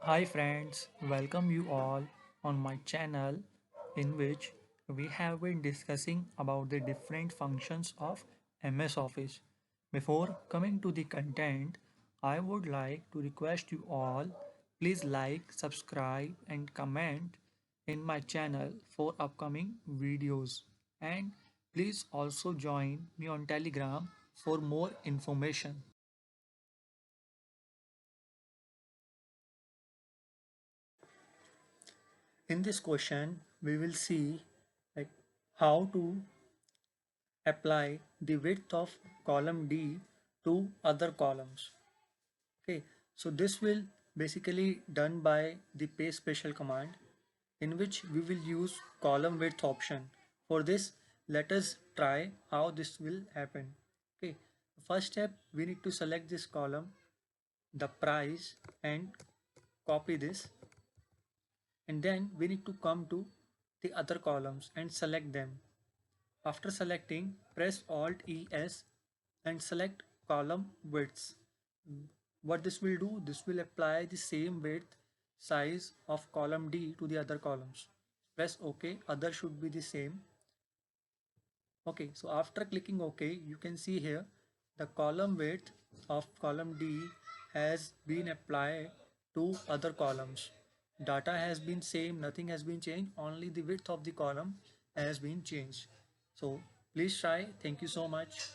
Hi friends, welcome you all on my channel in which we have been discussing about the different functions of MS Office. Before coming to the content, I would like to request you all please like, subscribe and comment in my channel for upcoming videos, and please also join me on Telegram for more information. In this question, we will see like how to apply the width of column D to other columns. Okay, so this will basically done by the paste special command in which we will use column width option. For this, let us try how this will happen. Okay, first step we need to select this column, the price, and copy this, and then we need to come to the other columns and select them. After selecting, press Alt ES and select column widths. What this will do, this will apply the same width size of column D to the other columns. Press OK, other should be the same. Okay, so after clicking OK, you can see here the column width of column D has been applied to other columns. Data has been same, nothing has been changed, only the width of the column has been changed. So please try. Thank you so much.